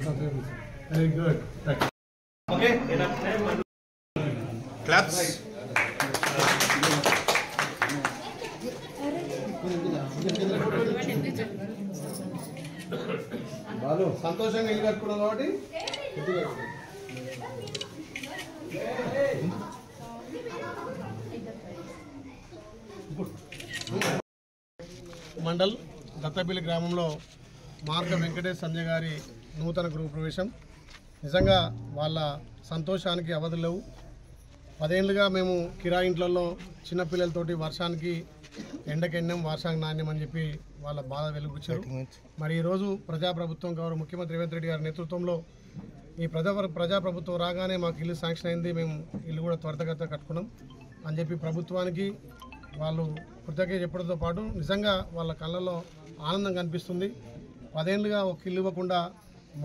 సత్యంగా ఉంది. Very good. క్లాప్స్. బాలు సంతోషంగా ఇల్లు కట్టుకున్నాం కాబట్టి మండల్ దత్తపల్లి గ్రామంలో మార్గ వెంకటేష్ సంజయ్ గారి నూతన గృహప్రవేశం. నిజంగా వాళ్ళ సంతోషానికి అవధులు లేవు. 10 ఏళ్ళుగా మేము కిరాయి ఇంట్లలో చిన్నపిల్లలతోటి వర్షానికి ఎండకెండం వర్షానికి నాణ్యం అని చెప్పి వాళ్ళ బాధ వెలుగుచ్చారు. మరి ఈరోజు ప్రజాప్రభుత్వం గౌరవ ముఖ్యమంత్రి రేవంత్ రెడ్డి గారి నేతృత్వంలో ఈ ప్రజాప్రభుత్వం రాగానే మాకు ఇల్లు శాంక్షన్ అయింది. మేము ఇల్లు కూడా త్వరితగతిన కట్టుకున్నాం అని చెప్పి ప్రభుత్వానికి వాళ్ళు కృతజ్ఞత చెప్పడంతో పాటు నిజంగా వాళ్ళ కళ్ళల్లో ఆనందం కనిపిస్తుంది. 10 ఏళ్ళుగా ఒక ఇల్లు ఇవ్వకుండా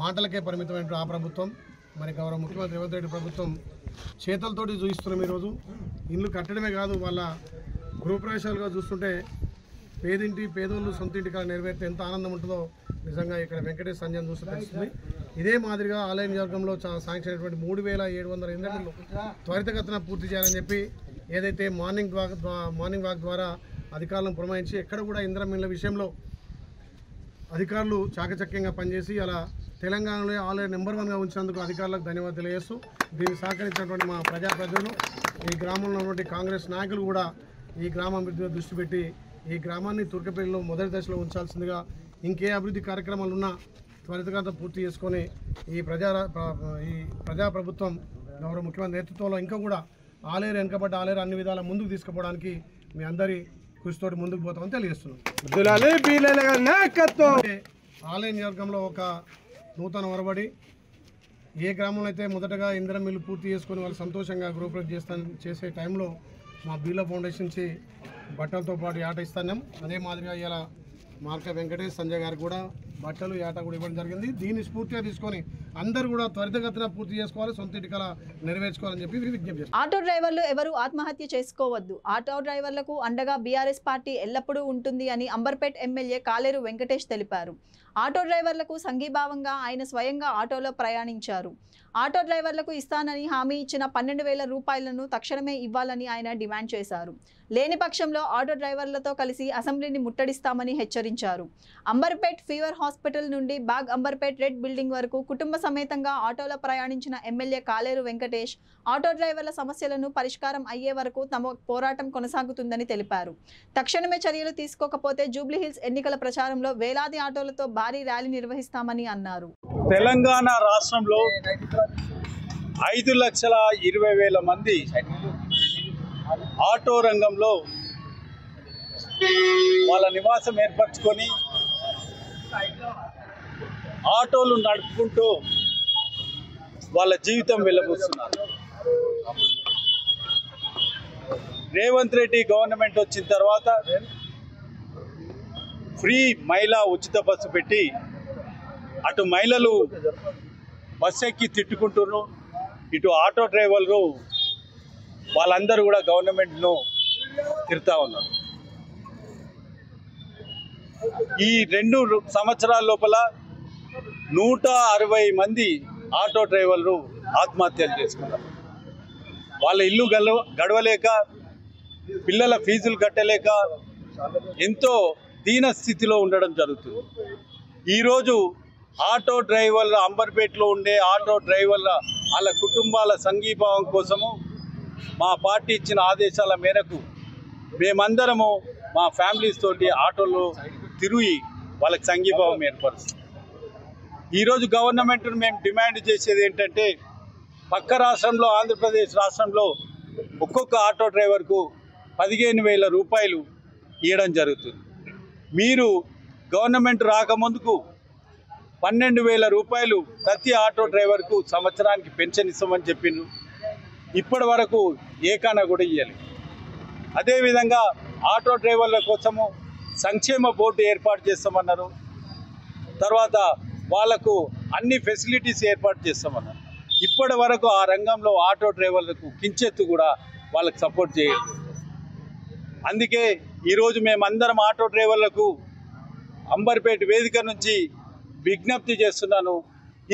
మాటలకే పరిమితమైన ఆ ప్రభుత్వం మరి గౌరవ ముఖ్యమంత్రి రేవంత్ రెడ్డి ప్రభుత్వం చేతులతోటి చూపిస్తున్నాం. ఈరోజు ఇల్లు కట్టడమే కాదు, వాళ్ళ గృహప్రవేశాలుగా చూస్తుంటే పేదోళ్ళు సొంత ఇంటి కాడ నెరవేరితే ఎంత ఆనందం ఉంటుందో నిజంగా ఇక్కడ వెంకటేష్ సంజయ్ చూస్తే తెలుస్తుంది. ఇదే మాదిరిగా ఆలయ నియోజకవర్గంలో శాంక్షన్ అయినటువంటి 3700 ఇండ్లు త్వరితగతిన పూర్తి చేయాలని చెప్పి ఏదైతే మార్నింగ్ వాక్ ద్వారా అధికారులను పురమాయించి ఎక్కడ కూడా ఇందిరా మిల్ల విషయంలో అధికారులు చాకచక్యంగా పనిచేసి అలా తెలంగాణలో ఆలయ నెంబర్ 1గా ఉంచినందుకు అధికారులకు ధన్యవాదాలు తెలియజేస్తూ దీనికి సహకరించినటువంటి మా ప్రజాప్రతినిధులు ఈ గ్రామంలో ఉన్నటువంటి కాంగ్రెస్ నాయకులు కూడా ఈ గ్రామం అభివృద్ధి దృష్టి పెట్టి ఈ గ్రామాన్ని తుర్కపల్లిలో మొదటి దశలో ఉంచాల్సిందిగా ఇంకే అభివృద్ధి కార్యక్రమాలు ఉన్నా త్వరితగతిన పూర్తి చేసుకొని ఈ ప్రజాప్రభుత్వం గౌరవ ముఖ్యమంత్రి నేతృత్వంలో ఇంకా కూడా ఆలేరు వెనుకబడ్డ ఆలేరు అన్ని విధాల ముందుకు తీసుకుపోవడానికి మీ అందరి కృషితోటి ముందుకు పోతామని తెలియజేస్తున్నాం. ఆలయ నియోజకంలో ఒక నూతన ఒరబడి ఏ గ్రామంలో అయితే మొదటగా ఇందిరా మిల్లు పూర్తి చేసుకొని వాళ్ళు సంతోషంగా గృహప్రవేశం చేసే టైంలో మా బీర్లా ఫౌండేషన్ నుంచి బట్టలతో పాటు యాట ఇస్తున్నాం. అదే మాదిరిగా ఇలా మార్క వెంకటేష్ సంజయ్ గారికి కూడా బట్టలు యాట కూడా ఇవ్వడం జరిగింది. దీన్ని స్ఫూర్తిగా తీసుకొని అందరూ కూడా త్వరితగతిన పూర్తి చేసుకోవాలి, సొంత ఇంటి కల నెరవేర్చుకోవాలని చెప్పి విజ్ఞప్తి చేస్తారు. ఆటో డ్రైవర్లు ఎవరు ఆత్మహత్య చేసుకోవద్దు. ఆటో డ్రైవర్లకు అండగా బీఆర్ఎస్ పార్టీ ఎల్లప్పుడూ ఉంటుంది అని అంబర్పేట్ ఎమ్మెల్యే కాలేరు వెంకటేష్ తెలిపారు. ఆటో డ్రైవర్లకు సంఘీభావంగా ఆయన స్వయంగా ఆటోలో ప్రయాణించారు. ఆటో డ్రైవర్లకు ఇస్తానని హామీ ఇచ్చిన 12,000 రూపాయలను తక్షణమే ఇవ్వాలని ఆయన డిమాండ్ చేశారు. లేని పక్షంలో ఆటో డ్రైవర్లతో కలిసి అసెంబ్లీని ముట్టడిస్తామని హెచ్చరించారు. అంబర్పేట్ ఫీవర్ హాస్పిటల్ నుండి బాగ్ అంబర్పేట్ రెడ్ బిల్డింగ్ వరకు కుటుంబ సమేతంగా ఆటోలో ప్రయాణించిన ఎమ్మెల్యే కాలేరు వెంకటేష్ ఆటో డ్రైవర్ల సమస్యలను పరిష్కారం అయ్యే వరకు తమ పోరాటం కొనసాగుతుందని తెలిపారు. తక్షణమే చర్యలు తీసుకోకపోతే జూబ్లీహిల్స్ ఎన్నికల ప్రచారంలో వేలాది ఆటోలతో భారీ ర్యాలీ నిర్వహిస్తామని అన్నారు. తెలంగాణ రాష్ట్రంలో 5,20,000 మంది ఆటో రంగంలో వాళ్ళ నివాసం ఏర్పరచుకొని ఆటోలు నడుపుకుంటూ వాళ్ళ జీవితం వెళ్ళబోతున్నారు. రేవంత్ రెడ్డి గవర్నమెంట్ వచ్చిన తర్వాత ఫ్రీ మహిళా ఉచిత బస్సు పెట్టి అటు మహిళలు బస్సు ఎక్కి తిట్టుకుంటున్నారు, ఇటు ఆటో డ్రైవర్లు వాళ్ళందరూ కూడా గవర్నమెంట్ను తిడతా ఉన్నారు. ఈ 2 సంవత్సరాల లోపల 160 మంది ఆటో డ్రైవర్లు ఆత్మహత్యలు చేసుకున్నారు. వాళ్ళ ఇల్లు గడవలేక, పిల్లల ఫీజులు కట్టలేక ఎంతో దీన స్థితిలో ఉండడం జరుగుతుంది. ఈరోజు ఆటో డ్రైవర్ల అంబర్పేటలో ఉండే ఆటో డ్రైవర్ల వాళ్ళ కుటుంబాల సంఘీభావం కోసము మా పార్టీ ఇచ్చిన ఆదేశాల మేరకు మేమందరము మా ఫ్యామిలీస్ తోటి ఆటోలో తిరిగి వాళ్ళకి సంఘీభావం ఏర్పరుస్తాం. ఈరోజు గవర్నమెంట్ను మేము డిమాండ్ చేసేది ఏంటంటే పక్క రాష్ట్రంలో ఆంధ్రప్రదేశ్ రాష్ట్రంలో ఒక్కొక్క ఆటో డ్రైవర్కు 15,000 రూపాయలు ఇవ్వడం జరుగుతుంది. మీరు గవర్నమెంట్ రాకముందుకు 12,000 రూపాయలు ప్రతి ఆటో డ్రైవర్కు సంవత్సరానికి పెన్షన్ ఇస్తామని చెప్పిండ్రు. ఇప్పటి వరకు ఏకాన కూడా ఇవ్వాలి. అదేవిధంగా ఆటో డ్రైవర్ల కోసము సంక్షేమ బోర్డు ఏర్పాటు చేస్తామన్నారు. తర్వాత వాళ్లకు అన్ని ఫెసిలిటీస్ ఏర్పాటు చేస్తామన్నారు. ఇప్పటి వరకు ఆ రంగంలో ఆటో డ్రైవర్లకు కించెత్తు కూడా వాళ్ళకి సపోర్ట్ చేయలేదు. అందుకే ఈరోజు మేమందరం ఆటో డ్రైవర్లకు అంబర్పేట వేదిక నుంచి విజ్ఞప్తి చేస్తున్నాను.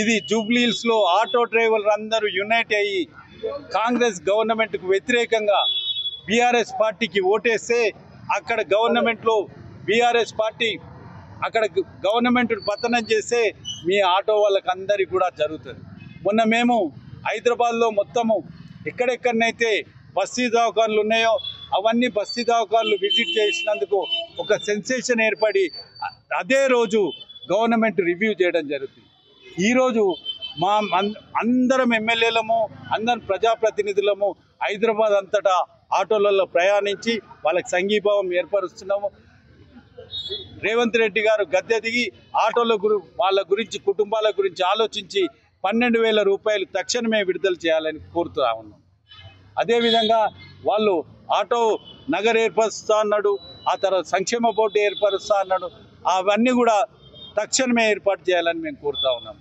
ఇది జూబ్లీ హిల్స్లో ఆటో డ్రైవర్లు అందరూ యునైట్ అయ్యి కాంగ్రెస్ గవర్నమెంట్కు వ్యతిరేకంగా బీఆర్ఎస్ పార్టీకి ఓటేస్తే అక్కడ గవర్నమెంట్లో బీఆర్ఎస్ పార్టీ అక్కడ గవర్నమెంట్ పతనం చేస్తే మీ ఆటో వాళ్ళకి అందరికీ కూడా జరుగుతుంది. మొన్న మేము హైదరాబాద్లో మొత్తము ఎక్కడెక్కడనైతే బస్తీ దవాఖాన్లు ఉన్నాయో అవన్నీ బస్తీ దవాఖాన్లు విజిట్ చేసినందుకు ఒక సెన్సేషన్ ఏర్పడి అదే రోజు గవర్నమెంట్ రివ్యూ చేయడం జరుగుతుంది. ఈరోజు మా అందరం ఎమ్మెల్యేలము అందరం ప్రజాప్రతినిధులము హైదరాబాద్ అంతటా ఆటోలలో ప్రయాణించి వాళ్ళకి సంఘీభావం ఏర్పరుస్తున్నాము. రేవంత్ రెడ్డి గారు గద్దె దిగి ఆటోల వాళ్ళ గురించి కుటుంబాల గురించి ఆలోచించి 12,000 రూపాయలు తక్షణమే విడుదల చేయాలని కోరుతూ ఉన్నాం. అదేవిధంగా వాళ్ళు ఆటో నగర్ ఏర్పరుస్తా అన్నాడు, ఆ తర్వాత సంక్షేమ బోర్డు ఏర్పరుస్తా అన్నాడు. అవన్నీ కూడా తక్షణమే ఏర్పాటు చేయాలని మేము కోరుతా ఉన్నాం.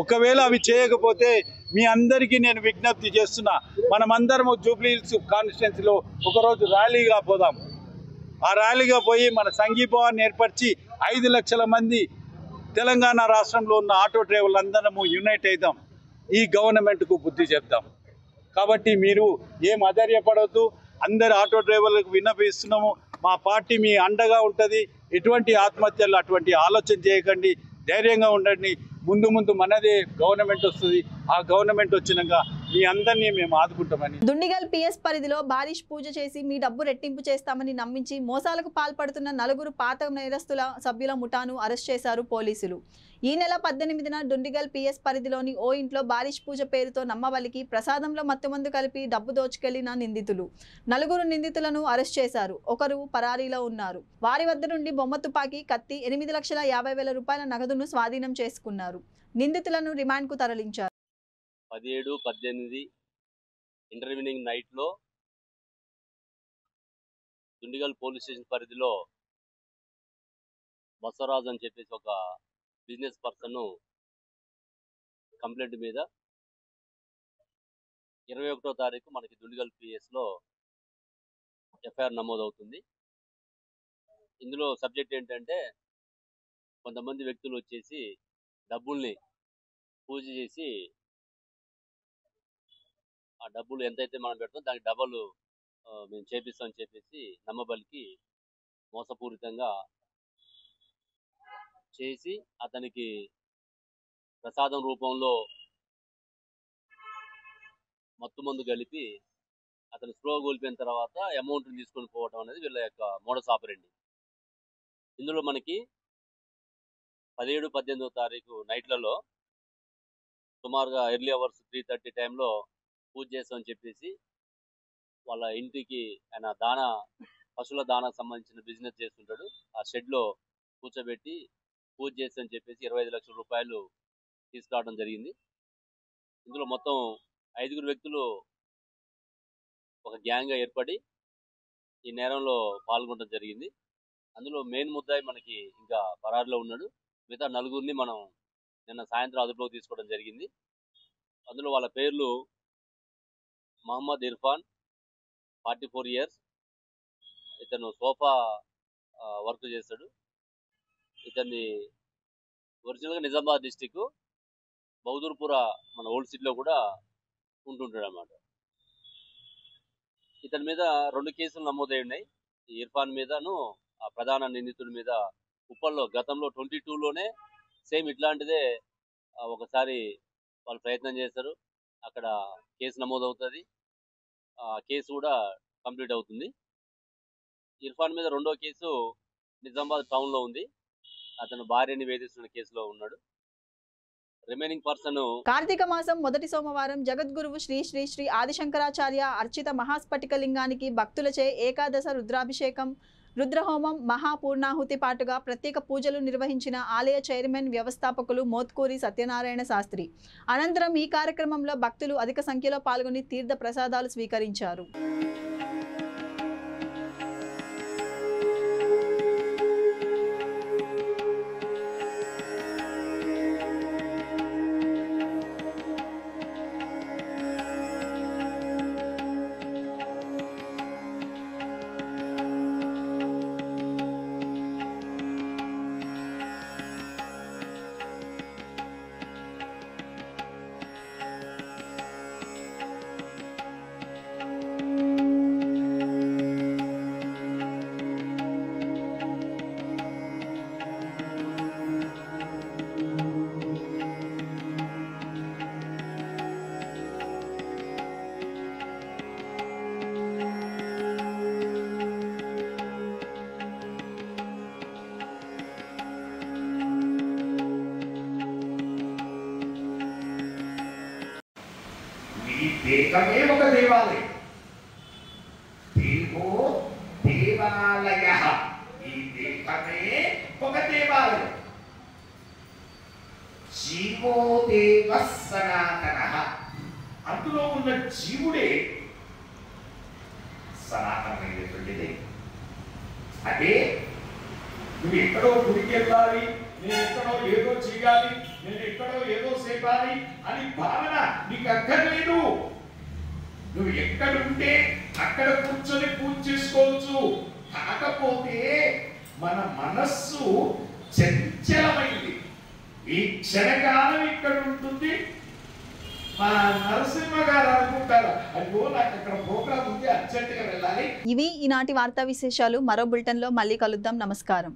ఒకవేళ అవి చేయకపోతే మీ అందరికీ నేను విజ్ఞప్తి చేస్తున్నా, మనమందరము జూబ్లీ హిల్స్ కాన్స్టిట్యున్సీలో ఒకరోజు ర్యాలీగా పోదాం. ఆ ర్యాలీగా పోయి మన సంఘీభావాన్ని ఏర్పరిచి 5 లక్షల మంది తెలంగాణ రాష్ట్రంలో ఉన్న ఆటో డ్రైవర్లందరము యునైట్ అవుదాం, ఈ గవర్నమెంట్కు బుద్ధి చెప్తాం. కాబట్టి మీరు ఏం అధైర్యపడవద్దు. అందరు ఆటో డ్రైవర్లకు విన్నపిస్తున్నాము, మా పార్టీ మీ అండగా ఉంటుంది. ఎటువంటి ఆత్మహత్యలు అటువంటి ఆలోచన చేయకండి, ధైర్యంగా ఉండండి. ముందు ముందు మనదే గవర్నమెంట్ వస్తుంది. ఆ గవర్నమెంట్ వచ్చినాక మీ అందరినీ మేము ఆదుకుంటామని. దుండిగల్ పిఎస్ పరిధిలో బారిష్ పూజ చేసి మీ డబ్బు రెట్టింపు చేస్తామని నమ్మించి మోసాలకు పాల్పడుతున్న 4 పాత నేరస్తుల సభ్యుల ముఠాను అరెస్ట్ చేశారు పోలీసులు. ఈ నెల 18న దుండిగల్ పిఎస్ పరిధిలోని ఓ ఇంట్లో బారిష్ పూజ పేరుతో నమ్మబలికి ప్రసాదంలో మత్తుమందు కలిపి డబ్బు దోచుకెళ్లిన నిందితులు 4 నిందితులను అరెస్ట్ చేశారు. ఒకరు పరారీలో ఉన్నారు. వారి వద్ద నుండి బొమ్మ తుపాకీ, కత్తి, 8,50,000 రూపాయల నగదును స్వాధీనం చేసుకున్నారు. నిందితులను రిమాండ్కు తరలించారు. 17, 18 ఇంటర్వ్యూనింగ్ నైట్లో దుండిగల్ పోలీస్ స్టేషన్ పరిధిలో బసవరాజు అని చెప్పేసి ఒక బిజినెస్ పర్సన్ కంప్లైంట్ మీద 21వ తారీఖు మనకి దుండిగల్ పిఎస్లో ఎఫ్ఐఆర్ నమోదవుతుంది. ఇందులో సబ్జెక్ట్ ఏంటంటే కొంతమంది వ్యక్తులు వచ్చేసి డబ్బుల్ని పూజ చేసి ఆ డబ్బులు ఎంతైతే మనం పెడతాం దానికి డబల్ మేము చేపిస్తామని చెప్పేసి నమ్మబలికి మోసపూరితంగా చేసి అతనికి ప్రసాదం రూపంలో మత్తుమందు కలిపి అతను స్లో కోల్పోయిన తర్వాత అమౌంట్ని తీసుకొని పోవడం అనేది వీళ్ళ యొక్క మోడస్ ఆపరెండి. ఇందులో మనకి 17, 18వ తారీఖు నైట్లలో సుమారుగా ఎర్లీ అవర్స్ 3:30 టైంలో పూజ చేస్తామని చెప్పేసి వాళ్ళ ఇంటికి ఆయన పశువుల దానా సంబంధించిన బిజినెస్ చేస్తుంటాడు. ఆ షెడ్లో కూర్చోబెట్టి పూజ చేస్తామని చెప్పేసి 25 లక్షల రూపాయలు తీసుకురావడం జరిగింది. ఇందులో మొత్తం 5 వ్యక్తులు ఒక గ్యాంగ్గా ఏర్పడి ఈ నేరంలో పాల్గొనడం జరిగింది. అందులో మెయిన్ ముద్దాయి మనకి ఇంకా పరారులో ఉన్నాడు. మిగతా 4 మనం నిన్న సాయంత్రం అదుపులోకి తీసుకోవడం జరిగింది. అందులో వాళ్ళ పేర్లు మహమ్మద్ ఇర్ఫాన్, 44 years, ఇతను సోఫా వర్క్ చేస్తాడు. ఇతన్ని ఒరిజినల్గా నిజామాబాద్ డిస్టిక్ బౌదూర్పుర మన ఓల్డ్ సిటీలో కూడా ఉంటుంటాడు అన్నమాట. ఇతని మీద 2 కేసులు నమోదై ఉన్నాయి. ఈ ఇర్ఫాన్ మీదను ఆ ప్రధాన నిందితుడి మీద ఉప్పల్లో గతంలో 22లోనే సేమ్ ఇట్లాంటిదే ఒకసారి వాళ్ళు ప్రయత్నం చేస్తారు. అక్కడ కేసు నమోదవుతుంది. ఆ కేసు కూడా కంప్లీట్ అవుతుంది. ఇర్ఫాన్ మీద 2వ కేసు నిజామాబాద్ టౌన్లో ఉంది. అతను భార్యని వేధిస్తున్న కేసులో ఉన్నాడు. రిమైనింగ్ పర్సన్ కార్తీక మాసం మొదటి సోమవారం జగద్గురువు శ్రీ శ్రీ శ్రీ ఆదిశంకరాచార్య అర్చిత మహాస్ఫటిక లింగానికి భక్తులచే ఏకాదశ రుద్రాభిషేకం, రుద్రహోమం, మహాపూర్ణాహుతి పాటుగా ప్రత్యేక పూజలు నిర్వహించిన ఆలయ చైర్మన్ వ్యవస్థాపకులు మోత్కూరి సత్యనారాయణ శాస్త్రి. అనంతరం ఈ కార్యక్రమంలో భక్తులు అధిక సంఖ్యలో పాల్గొని తీర్థ ప్రసాదాలు స్వీకరించారు. దేహమే ఒక దేవాలయం. దేహో దేవాలయ. ఈ దేహమే ఒక దేవాలయం. జీవో దేవ సనాతన. అందులో ఉన్న జీవుడే సనాతనమైనటువంటిది. అదే నువ్వు ఎక్కడో గుడికి వెళ్ళాలి, నేను ఎక్కడో ఏదో చేయాలి, నేను ఎక్కడో ఏదో చేయాలి అని భావన నీకు అక్కర్లేదు. నువ్వు ఎక్కడుంటే అక్కడ కూర్చొని పూజ చేసుకోవచ్చు. కాకపోతే మన మనస్సు చంచలమైంది. ఈ క్షణకాలం ఇక్కడ ఉంటుంది. మా నరసింహ గారు అనుకుంటారు, అయ్యో నాకు అక్కడ ప్రోగ్రామ్ ఉంది, అర్జెంటుగా వెళ్ళాలి. ఇవి ఈనాటి వార్తా విశేషాలు. మరో బులెటిన్లో మళ్ళీ కలుద్దాం. నమస్కారం.